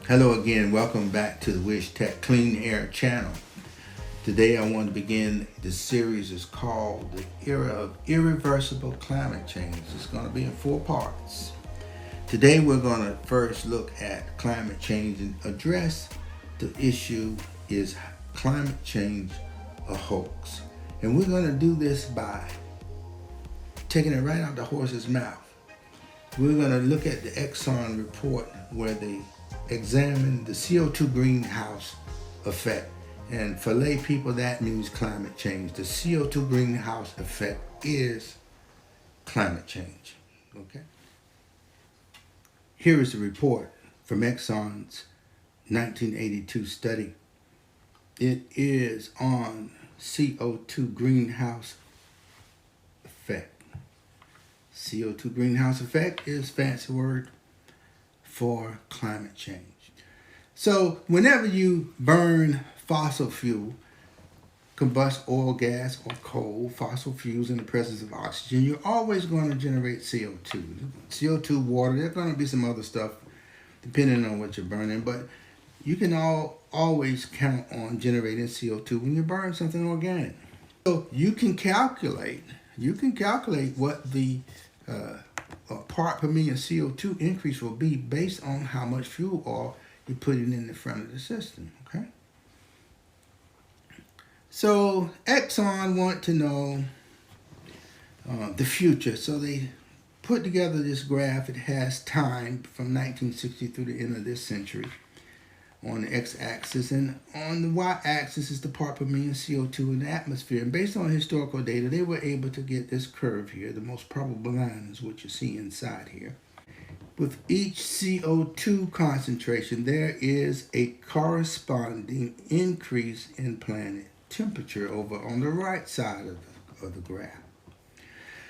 Hello again, welcome back to the Wish Tech Clean Air channel. Today I want to begin, this series is called The Era of Irreversible Climate Change. It's going to be in 4 parts. Today we're going to first look at climate change and address the issue, is climate change a hoax? And we're going to do this by taking it right out the horse's mouth. We're going to look at the Exxon report where they examine the CO2 greenhouse effect. And for lay people, that means climate change. The CO2 greenhouse effect is climate change. Okay. Here is the report from Exxon's 1982 study. It is on CO2 greenhouse effect. CO2 greenhouse effect is a fancy word for climate change. So whenever you burn fossil fuel, combust oil, gas, or coal, fossil fuels in the presence of oxygen, you're always going to generate CO2. CO2, water, there's going to be some other stuff depending on what you're burning, but you can always count on generating CO2 when you burn something organic. So you can calculate what the part per million CO2 increase will be based on how much fuel oil you put in the front of the system, okay? So Exxon want to know the future, so they put together this graph. It has time from 1960 through the end of this century on the x-axis, and on the y-axis is the part per million CO2 in the atmosphere. And based on historical data, they were able to get this curve here. The most probable line is what you see inside here. With each CO2 concentration, there is a corresponding increase in planet temperature over on the right side of the graph.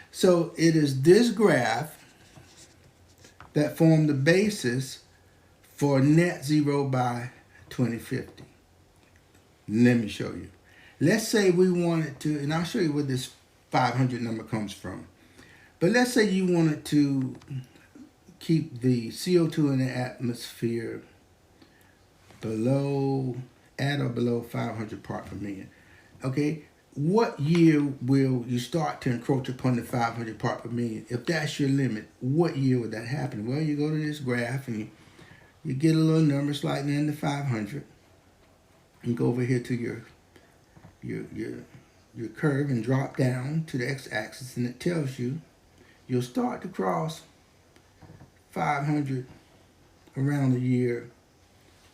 So it is this graph that formed the basis for net zero by 2050. Let me show you. Let's say we wanted to, and I'll show you where this 500 number comes from. But let's say you wanted to keep the CO2 in the atmosphere at or below 500 parts per million. Okay, what year will you start to encroach upon the 500 parts per million? If that's your limit, what year would that happen? Well, you go to this graph and you get a little number slightly under 500. You go over here to your curve and drop down to the x-axis, and it tells you you'll start to cross 500 around the year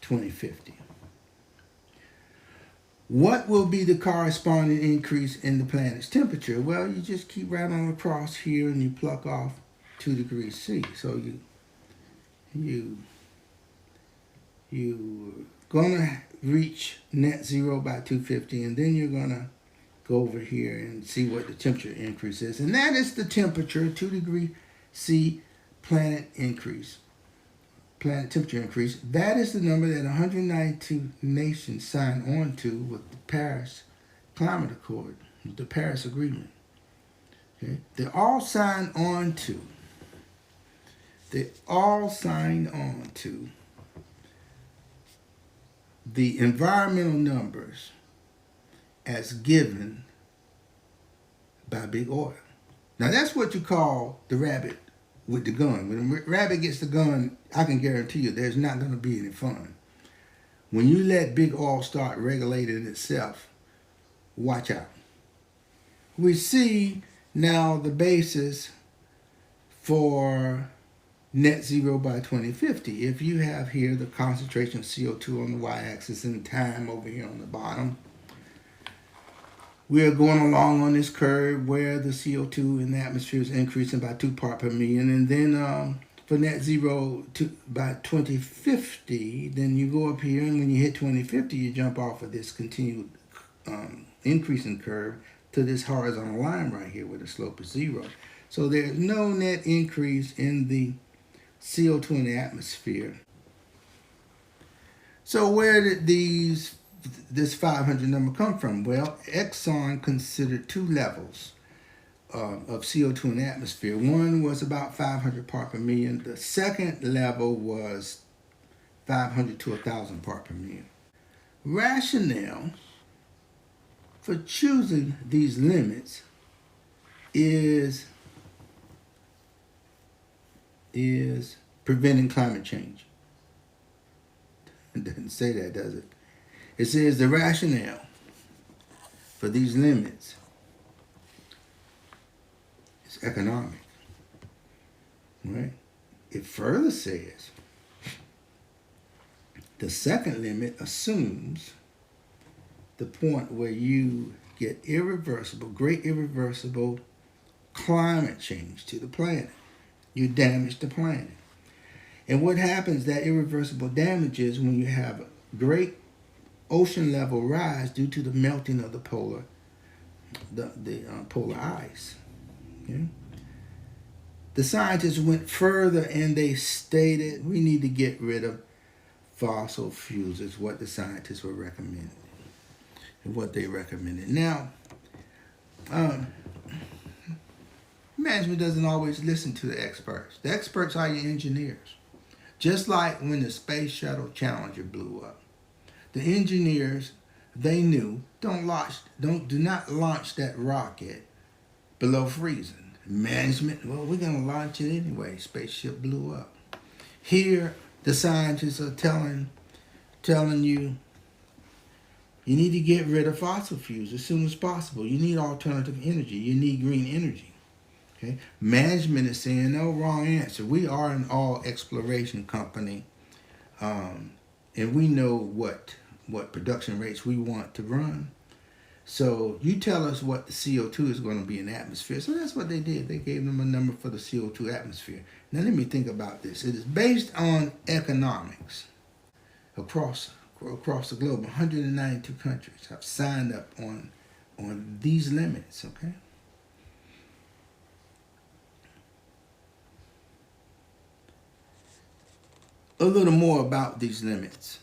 2050. What will be the corresponding increase in the planet's temperature? Well, you just keep right on across here and you pluck off 2 degrees C. So you're gonna reach net zero by 250, and then you're gonna go over here and see what the temperature increase is. And that is the temperature, 2 degrees C planet temperature increase. That is the number that 192 nations signed on to with the Paris Climate Accord, with the Paris Agreement. Okay? They all signed on to the environmental numbers as given by big oil. Now that's what you call the rabbit with the gun. When the rabbit gets the gun, I can guarantee you there's not going to be any fun. When you let big oil start regulating itself, watch out. We see now the basis for net zero by 2050. If you have here the concentration of CO2 on the y-axis and time over here on the bottom, we are going along on this curve where the CO2 in the atmosphere is increasing by 2 parts per million. And then for net zero by 2050, then you go up here, and when you hit 2050, you jump off of this continued increasing curve to this horizontal line right here where the slope is 0. So there's no net increase in the CO2 in the atmosphere. So where did this 500 number come from? Well, Exxon considered 2 levels of CO2 in the atmosphere. One was about 500 parts per million. The second level was 500 to 1,000 part per million. Rationale for choosing these limits is preventing climate change. It doesn't say that, does it? It says the rationale for these limits is economic. Right? It further says the second limit assumes the point where you get great irreversible climate change to the planet. You damage the planet. And what happens, that irreversible damage, is when you have a great ocean level rise due to the melting of the polar ice. Okay? The scientists went further and they stated we need to get rid of fossil fuels, is what the scientists were recommending. And what they recommended. Now, management doesn't always listen to the experts. The experts are your engineers. Just like when the Space Shuttle Challenger blew up. The engineers, they knew, do not launch that rocket below freezing. Management, well, we're going to launch it anyway. Spaceship blew up. Here, the scientists are telling you, you need to get rid of fossil fuels as soon as possible. You need alternative energy. You need green energy. Okay? Management is saying, no, wrong answer. We are an all exploration company, and we know what production rates we want to run. So you tell us what the CO2 is going to be in the atmosphere. So that's what they did. They gave them a number for the CO2 atmosphere. Now let me think about this. It is based on economics across the globe. 192 countries have signed up on these limits. Okay. A little more about these limits.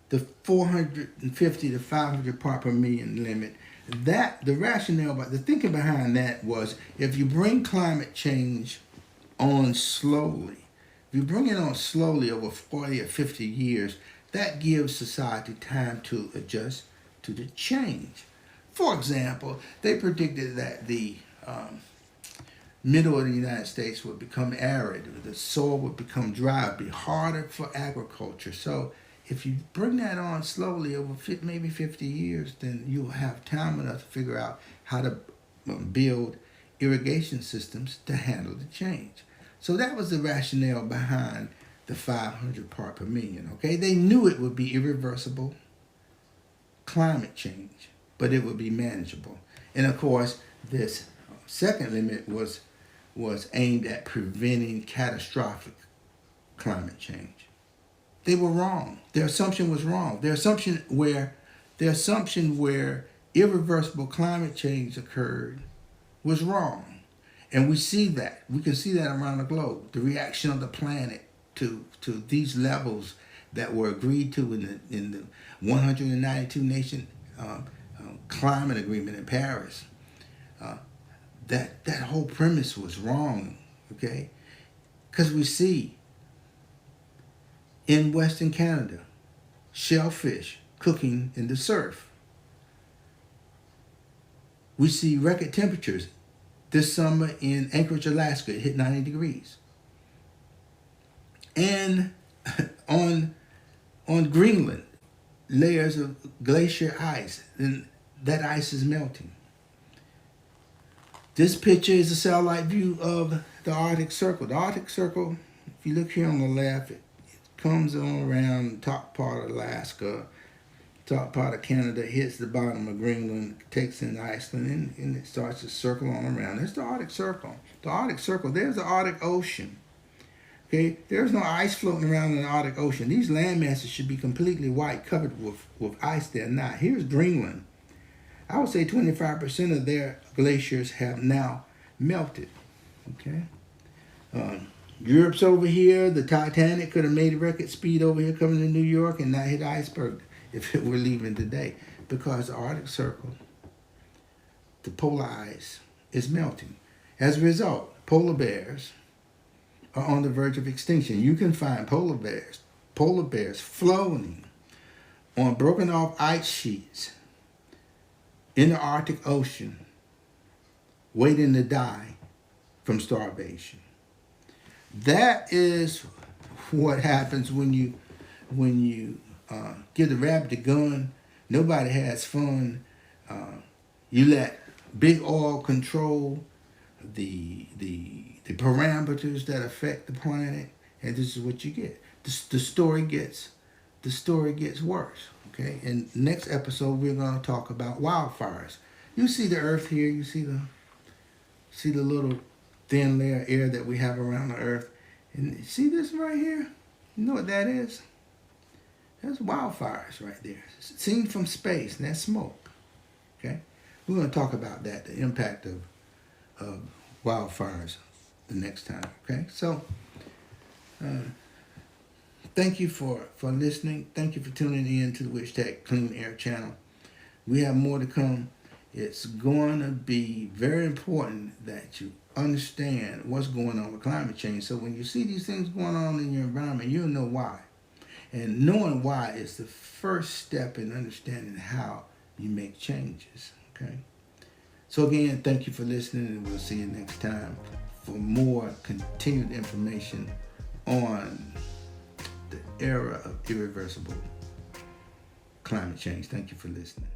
The 450 to 500 part per million limit, that the rationale, but the thinking behind that was, if you bring climate change on slowly, if you bring it on slowly over 40 or 50 years, that gives society time to adjust to the change. For example, they predicted that the middle of the United States would become arid, the soil would become dry, it would be harder for agriculture. So if you bring that on slowly over maybe 50 years, then you'll have time enough to figure out how to build irrigation systems to handle the change. So that was the rationale behind the 500 part per million. Okay, they knew it would be irreversible climate change, but it would be manageable. And of course, this second limit was aimed at preventing catastrophic climate change. They were wrong. Their assumption was wrong. Their assumption where irreversible climate change occurred was wrong. And we see that. We can see that around the globe. The reaction of the planet to these levels that were agreed to in the 192 nation climate agreement in Paris. That whole premise was wrong. Okay, because we see in Western Canada, shellfish cooking in the surf. We see record temperatures. This summer in Anchorage, Alaska, it hit 90 degrees. And on Greenland, layers of glacier ice, and that ice is melting. This picture is a satellite view of the Arctic Circle. The Arctic Circle, if you look here on the left, it comes on around the top part of Alaska, top part of Canada, hits the bottom of Greenland, takes in Iceland, and it starts to circle on around. That's the Arctic Circle. The Arctic Circle, there's the Arctic Ocean. Okay, there's no ice floating around in the Arctic Ocean. These land masses should be completely white, covered with ice. They're not. Here's Greenland. I would say 25% of their glaciers have now melted. Okay. Europe's over here. The Titanic could have made record speed over here coming to New York and not hit the iceberg if it were leaving today, because the Arctic Circle, the polar ice, is melting. As a result, polar bears are on the verge of extinction. You can find polar polar bears floating on broken off ice sheets in the Arctic Ocean, waiting to die from starvation. That is what happens when you give the rabbit a gun. Nobody has fun. You let big oil control the parameters that affect the planet, and this is what you get. The story gets worse. Okay, in the next episode we're going to talk about wildfires. You see the Earth here. You see the little thin layer of air that we have around the Earth, and see this right here. You know what that is? That's wildfires right there. It's seen from space, and that's smoke. Okay, we're going to talk about that, the impact of wildfires, the next time. Okay, so thank you for listening. Thank you for tuning in to the Witch Tech Clean Air channel. We have more to come. It's going to be very important that you understand what's going on with climate change. So when you see these things going on in your environment, you'll know why. And knowing why is the first step in understanding how you make changes. Okay. So again, thank you for listening, and we'll see you next time for more continued information on the era of irreversible climate change. Thank you for listening.